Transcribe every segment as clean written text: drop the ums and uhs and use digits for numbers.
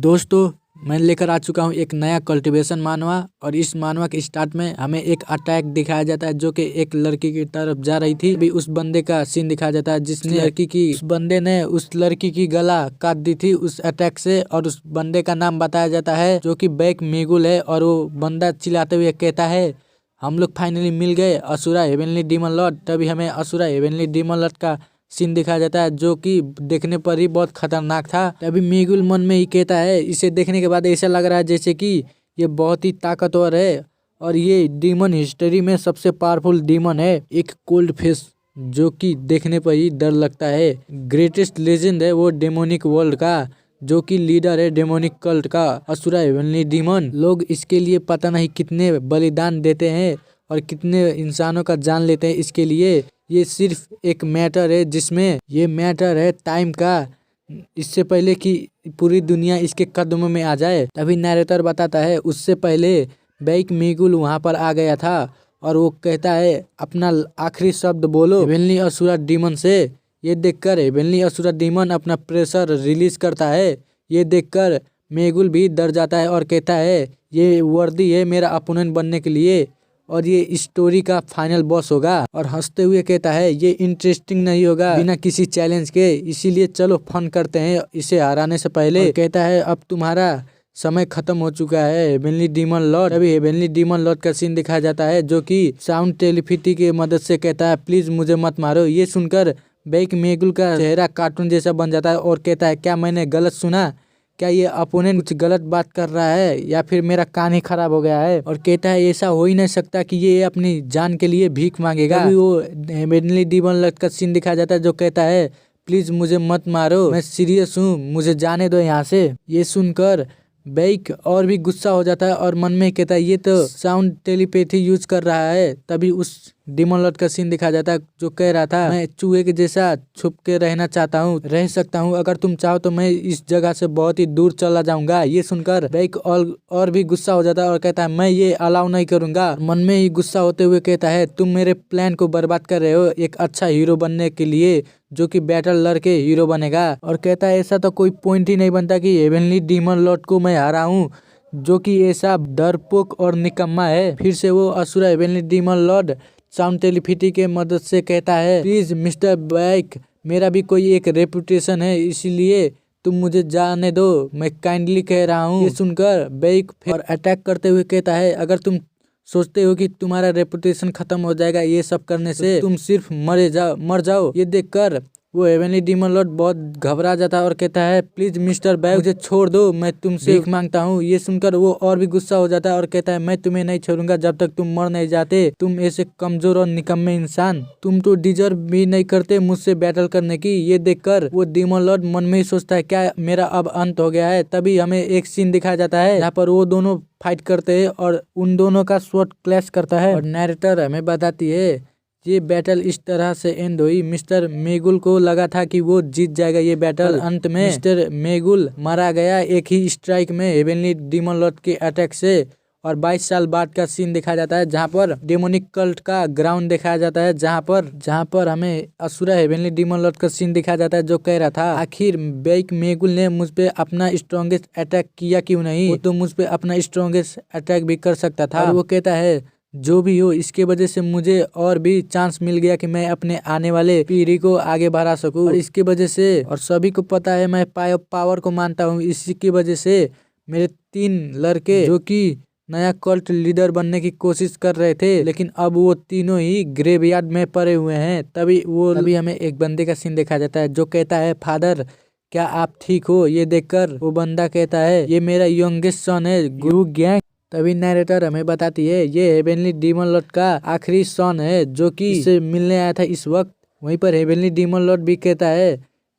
दोस्तों मैं लेकर आ चुका हूँ एक नया कल्टीवेशन मानवा। और इस मानवा के स्टार्ट में हमें एक अटैक दिखाया जाता है जो कि एक लड़की की तरफ जा रही थी। अभी उस बंदे का सीन दिखाया जाता है जिसने उस बंदे ने उस लड़की की गला काट दी थी उस अटैक से। और उस बंदे का नाम बताया जाता है जो कि बैक मेगुल है। और वो बंदा चिल्लाते हुए कहता है हम लोग फाइनली मिल गए असुरा हेवनली डीमन लॉर्ड। तभी हमें असुरा हेवनली डीमन लॉर्ड का सीन दिखाया जाता है जो कि देखने पर ही बहुत खतरनाक था। तभी मेगुल मन में ही कहता है, इसे देखने के बाद ऐसा लग रहा है जैसे कि ये बहुत ही ताकतवर है और ये डीमन हिस्ट्री में सबसे पावरफुल डीमन है। एक कोल्ड फेस जो कि देखने पर ही डर लगता है। ग्रेटेस्ट लेजेंड है वो डेमोनिक वर्ल्ड का जो कि लीडर है डेमोनिक कल्ट का असुरा हेवनली डीमन। लोग इसके लिए पता नहीं कितने बलिदान देते हैं और कितने इंसानों का जान लेते हैं इसके लिए। ये सिर्फ एक मैटर है जिसमें ये मैटर है टाइम का, इससे पहले कि पूरी दुनिया इसके कदमों में आ जाए। तभी नैरेटर बताता है उससे पहले बैक मेगुल वहां पर आ गया था और वो कहता है अपना आखिरी शब्द बोलो हेवनली असुरा डीमन से। ये देखकर हेवनली असुरा डीमन अपना प्रेशर रिलीज करता है। ये देखकर मेगुल भी डर जाता है और कहता है ये वर्दी है मेरा अपोनेंट बनने के लिए और ये स्टोरी का फाइनल बॉस होगा। और हंसते हुए कहता है ये इंटरेस्टिंग नहीं होगा बिना किसी चैलेंज के, इसीलिए चलो फन करते हैं इसे हराने से पहले। और कहता है अब तुम्हारा समय खत्म हो चुका है हेवनली डीमन लॉर्ड। अभी हेवनली डीमन लॉर्ड का सीन दिखाया जाता है जो कि साउंड टेलीपैथी की मदद से कहता है प्लीज मुझे मत मारो। ये सुनकर बैक मेगुल का चेहरा कार्टून जैसा बन जाता है और कहता है क्या मैंने गलत सुना, क्या ये अपोनेंट कुछ गलत बात कर रहा है या फिर मेरा कान ही खराब हो गया है। और कहता है ऐसा हो ही नहीं सकता कि ये अपनी जान के लिए भीख मांगेगा। अभी वो हेवनली डीमन लॉर्ड का सीन दिखाया जाता है जो कहता है प्लीज मुझे मत मारो, मैं सीरियस हूँ, मुझे जाने दो यहाँ से। ये सुनकर बैक और भी गुस्सा हो जाता है और मन में कहता है ये तो साउंड टेलीपैथी यूज कर रहा है। तभी उस डीमन लॉर्ड का सीन दिखाया जाता है जो कह रहा था मैं चूहे के जैसा छुप के रहना चाहता हूँ, रह सकता हूँ, अगर तुम चाहो तो मैं इस जगह से बहुत ही दूर चला जाऊंगा। ये सुनकर बैक और भी गुस्सा हो जाता है और कहता है मैं ये अलाउ नहीं करूंगा। मन में ही गुस्सा होते हुए कहता है तुम मेरे प्लान को बर्बाद कर रहे हो एक अच्छा हीरो बनने के लिए जो कि बैटल लड़के हीरो बनेगा। और कहता है ऐसा तो कोई पॉइंट ही नहीं बनता कि हेवनली डीमन लॉर्ड को मैं हराऊं जो कि ऐसा डरपोक और निकम्मा है। फिर से वो असुरा heavenly demon lord sound telepathy के मदद से कहता है प्लीज मिस्टर बैक मेरा भी कोई एक रेपुटेशन है इसीलिए तुम मुझे जाने दो, मैं काइंडली कह रहा हूँ। ये सुनकर बैक फिर अटैक करते हुए कहता है अगर तुम सोचते हो कि तुम्हारा रेपुटेशन खत्म हो जाएगा ये सब करने से, तुम सिर्फ मर जाओ। ये देखकर वो हेवनली डीमन लॉर्ड बहुत घबरा जाता है और कहता है प्लीज मिस्टर बैक मुझे छोड़ दो, मैं तुमसे भीख मांगता हूँ। ये सुनकर वो और भी गुस्सा हो जाता है और कहता है मैं तुम्हें नहीं छोड़ूंगा जब तक तुम मर नहीं जाते, तुम ऐसे कमजोर और निकम्मे इंसान, तुम तो डिजर्व भी नहीं करते मुझसे बैटल करने की। ये देखकर वो डीमन लॉर्ड मन में ही सोचता है क्या मेरा अब अंत हो गया है। तभी हमें एक सीन दिखाया जाता है जहाँ पर वो दोनों फाइट करते हैं और उन दोनों का स्वॉर्ड क्लैश करता है। और नैरेटर हमें बताती है ये बैटल इस तरह से एंड हुई। मिस्टर मेगुल को लगा था कि वो जीत जाएगा ये बैटल, अंत में मिस्टर मेगुल मारा गया एक ही स्ट्राइक में हेवनली डीमन लॉर्ड के अटैक से। और 22 साल बाद का सीन दिखाया जाता है जहाँ पर डेमोनिक कल्ट का ग्राउंड दिखाया जाता है जहाँ पर हमें असुरा हेवनली डीमन लॉर्ड का सीन दिखाया जाता है जो कह रहा था आखिर बैक मेगुल ने मुझ पे अपना स्ट्रॉन्गेस्ट अटैक किया क्यों नहीं, वो तो मुझ पे अपना स्ट्रॉन्गेस्ट अटैक भी कर सकता था। और वो कहता है जो भी हो इसके वजह से मुझे और भी चांस मिल गया कि मैं अपने आने वाले पीढ़ी को आगे बढ़ा सकूं। और इसके वजह से और सभी को पता है मैं पावर को मानता हूं, इसी की वजह से मेरे 3 लड़के जो कि नया कल्ट लीडर बनने की कोशिश कर रहे थे लेकिन अब वो तीनों ही ग्रेवयार्ड में पड़े हुए हैं। तभी हमें एक बंदे का सीन देखा जाता है जो कहता है फादर क्या आप ठीक हो। ये देखकर वो बंदा कहता है ये मेरा यंगेस्ट सन है गुरु गैंग। तभी नैरेटर हमें बताती है ये हेवनली डीमन लॉर्ड का आखिरी सन है जो कि इससे मिलने आया था इस वक्त। वहीं पर हेवनली डीमन लॉर्ड भी कहता है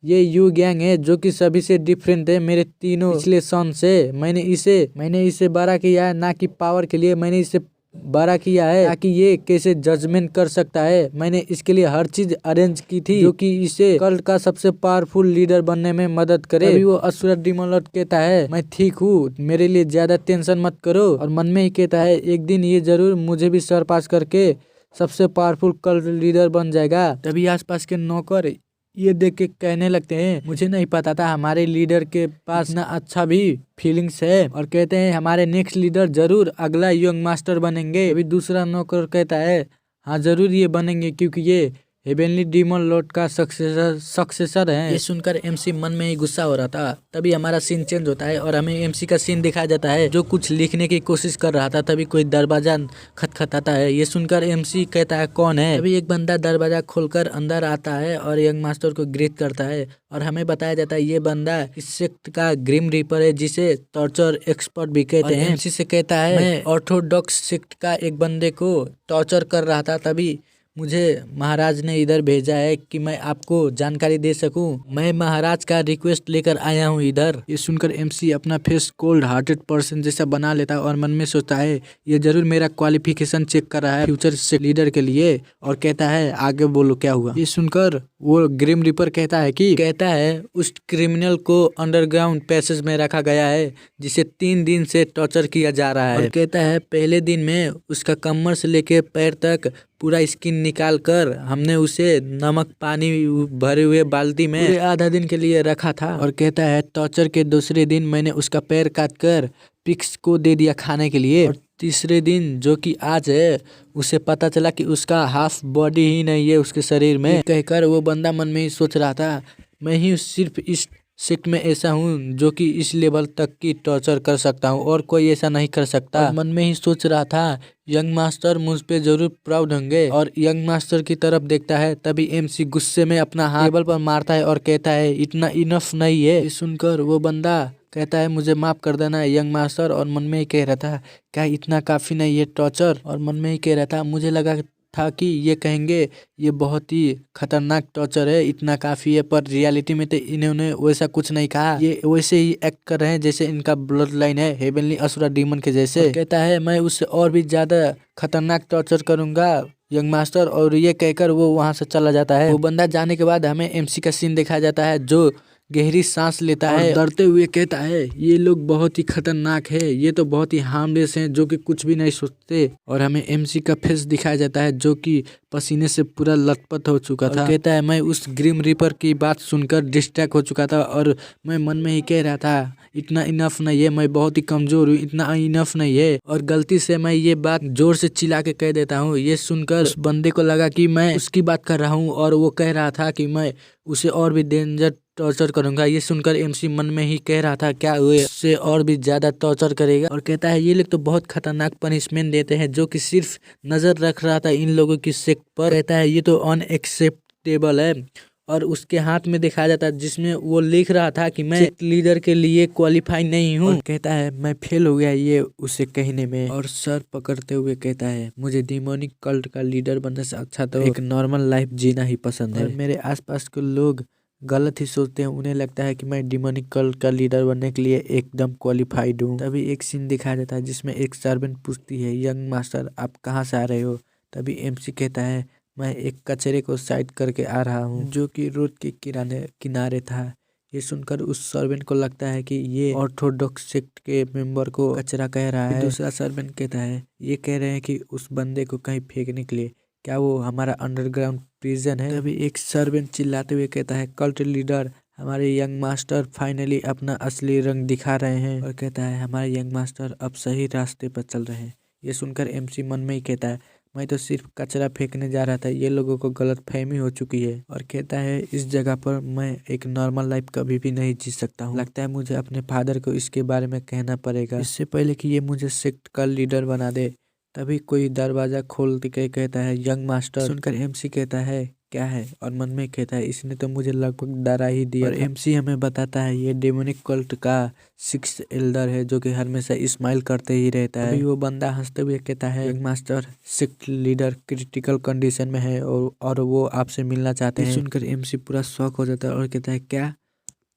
ये यू गैंग है जो कि सभी से डिफरेंट है मेरे तीनों पिछले सन से। मैंने इसे बड़ा किया है ना कि पावर के लिए, मैंने इसे बड़ा किया है ताकि ये कैसे जजमेंट कर सकता है। मैंने इसके लिए हर चीज अरेंज की थी जो कि इसे कल्ट का सबसे पावरफुल लीडर बनने में मदद करे। अभी वो असुरा डीमन लॉर्ड कहता है मैं ठीक हूँ, मेरे लिए ज्यादा टेंशन मत करो। और मन में ही कहता है एक दिन ये जरूर मुझे भी सरपास करके सबसे पावरफुल कल्ट लीडर बन जाएगा। तभी आसपास के नौकर ये देख के कहने लगते हैं मुझे नहीं पता था हमारे लीडर के पास ना अच्छा भी फीलिंग्स है, और कहते हैं हमारे नेक्स्ट लीडर जरूर अगला यंग मास्टर बनेंगे। अभी दूसरा नौकर कहता है हाँ जरूर ये बनेंगे क्योंकि ये हेवेनली डीमन लॉर्ड का सक्सेसर है। ये सुनकर एमसी मन में ही गुस्सा हो रहा था। तभी हमारा सीन चेंज होता है और हमें एमसी का सीन दिखाया जाता है जो कुछ लिखने की कोशिश कर रहा था। तभी कोई दरवाजा खटखटाता है। ये सुनकर एमसी कहता है कौन है। तभी एक बंदा दरवाजा खोलकर अंदर आता है और यंग मास्टर को ग्रीट करता है और हमें बताया जाता है ये बंदा इस सेक्ट का ग्रिम रीपर है जिसे टॉर्चर एक्सपर्ट भी कहते हैं। एमसी से कहता है मैं ऑर्थोडॉक्स सेक्ट का एक बंदे को टॉर्चर कर रहा था, तभी मुझे महाराज ने इधर भेजा है कि मैं आपको जानकारी दे सकूं। मैं महाराज का रिक्वेस्ट लेकर आया हूं इधर। ये सुनकर एमसी अपना फेस कोल्ड हार्टेड पर्सन जैसा बना लेता है और मन में सोचता है ये जरूर मेरा क्वालिफिकेशन चेक कर रहा है फ्यूचर से लीडर के लिए, और कहता है आगे बोलो क्या हुआ। ये सुनकर वो ग्रिम रिपर कहता है उस क्रिमिनल को अंडरग्राउंड पैसेज में रखा गया है जिसे 3 दिन से टॉर्चर किया जा रहा है। और कहता है पहले दिन में उसका कमर से लेके पैर तक पूरा स्किन निकाल कर हमने उसे नमक पानी भरे हुए बाल्टी में आधा दिन के लिए रखा था। और कहता है टॉर्चर के दूसरे दिन मैंने उसका पैर काट कर पिग्स को दे दिया खाने के लिए, और तीसरे दिन जो कि आज है उसे पता चला कि उसका हाफ बॉडी ही नहीं है उसके शरीर में। कहकर वो बंदा मन में ही सोच रहा था मैं ही सिर्फ इस सेक्ट में ऐसा हूँ जो कि इस लेवल तक की टॉर्चर कर सकता हूँ और कोई ऐसा नहीं कर सकता। मन में ही सोच रहा था यंग मास्टर मुझ पे जरूर प्राउड होंगे। और यंग मास्टर की तरफ देखता है तभी एमसी गुस्से में अपना हाथ टेबल पर मारता है और कहता है इतना इनफ नहीं है। सुनकर वो बंदा कहता है मुझे माफ कर देना यंग मास्टर, और मन में ही कह रहा था क्या इतना काफी नहीं है टॉर्चर। और मन में ही कह रहा था मुझे लगा था कि ये कहेंगे ये बहुत ही खतरनाक टॉर्चर है इतना काफी है, पर रियलिटी में तो इन्होंने वैसा कुछ नहीं कहा। ये वैसे ही एक्ट कर रहे हैं जैसे इनका ब्लड लाइन है हेवनली असुरा डीमन के जैसे। कहता है मैं उससे और भी ज्यादा खतरनाक टॉर्चर करूंगा यंग मास्टर, और ये कहकर वो वहां से चला जाता है। वो बंदा जाने के बाद हमें एमसी का सीन दिखाया जाता है जो गहरी सांस लेता है, डरते हुए कहता है ये लोग बहुत ही खतरनाक है, ये तो बहुत ही हार्मलेस हैं जो कि कुछ भी नहीं सोचते। और हमें एमसी का फेस दिखाया जाता है जो कि पसीने से पूरा लथपथ हो चुका था। कहता है मैं उस ग्रिम रीपर की बात सुनकर डिस्ट्रैक्ट हो चुका था और मैं मन में ही कह रहा था इतना इनफ नहीं है, मैं बहुत ही कमजोर हूँ, इतना इनफ नहीं है, और गलती से मैं ये बात जोर से चिल्ला के कह देता हूँ। ये सुनकर उस बंदे को लगा कि मैं उसकी बात कर रहा हूँ और वो कह रहा था कि मैं उसे और भी डेंजर टॉर्चर करूंगा। ये सुनकर एमसी मन में ही कह रहा था क्या हुए उससे और भी ज्यादा टॉर्चर करेगा। और कहता है ये लोग तो बहुत खतरनाक पनिशमेंट देते हैं जो कि सिर्फ नजर रख रहा था इन लोगों की सेक्ट पर। कहता है ये तो अनएक्सेप्टेबल है, और उसके हाथ में दिखाया जाता है जिसमें वो लिख रहा था कि मैं लीडर के लिए क्वालिफाई नहीं हूँ। कहता है मैं फेल हो गया ये उसे कहने में, और सर पकड़ते हुए कहता है मुझे डिमोनिक कल्ट का लीडर बनने से अच्छा तो एक नॉर्मल लाइफ जीना ही पसंद है। मेरे आसपास के लोग गलत ही सोचते हैं, उन्हें लगता है कि मैं डिमोनिक कल्ट का लीडर बनने के लिए एकदम क्वालिफाइड हूँ। तभी एक सीन दिखाया जाता है जिसमें एक सर्वेंट पूछती है यंग मास्टर आप कहाँ से आ रहे हो। तभी एमसी कहता है मैं एक कचरे को साइड करके आ रहा हूँ जो कि रोड के किनारे था। ये सुनकर उस सर्वेंट को लगता है कि ये ऑर्थोडॉक्स सेक्ट के मेंबर को कचरा कह रहा है। दूसरा सर्वेंट कहता है ये कह रहे हैं कि उस बंदे को कहीं फेंकने के लिए, क्या वो हमारा अंडरग्राउंड प्रिजन है। तभी एक सर्वेंट चिल्लाते हुए कहता है कल्ट लीडर हमारे यंग मास्टर फाइनली अपना असली रंग दिखा रहे हैं, और कहता है हमारे यंग मास्टर अब सही रास्ते पर चल रहे हैं। ये सुनकर एमसी मन में ही कहता है मैं तो सिर्फ कचरा फेंकने जा रहा था, ये लोगों को गलतफहमी हो चुकी है। और कहता है इस जगह पर मैं एक नॉर्मल लाइफ कभी भी नहीं जी सकता हूँ, लगता है मुझे अपने फादर को इसके बारे में कहना पड़ेगा इससे पहले कि ये मुझे सेक्ट का लीडर बना दे। तभी कोई दरवाजा खोल के कहता है यंग मास्टर। सुनकर एमसी कहता है क्या है, और मन में कहता है इसने तो मुझे लगभग डरा ही दिया। और एमसी हमें बताता है ये डेमोनिक कल्ट का 6th एल्डर है जो कि हमेशा स्माइल करते ही रहता है। अभी वो बंदा हंसते हुए कहता है young master sect leader critical condition में है और वो आपसे मिलना चाहते हैं। सुनकर एमसी पूरा शॉक हो जाता है और कहता है क्या।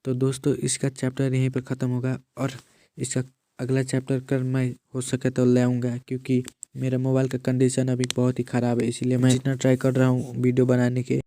तो दोस्तों इसका चैप्टर यहीं पर ख़त्म होगा, और इसका अगला चैप्टर कर मैं हो सके तो ले आऊँगा क्योंकि मेरा मोबाइल का कंडीशन अभी बहुत ही ख़राब है, इसीलिए मैं जितना ट्राई कर रहा हूँ वीडियो बनाने के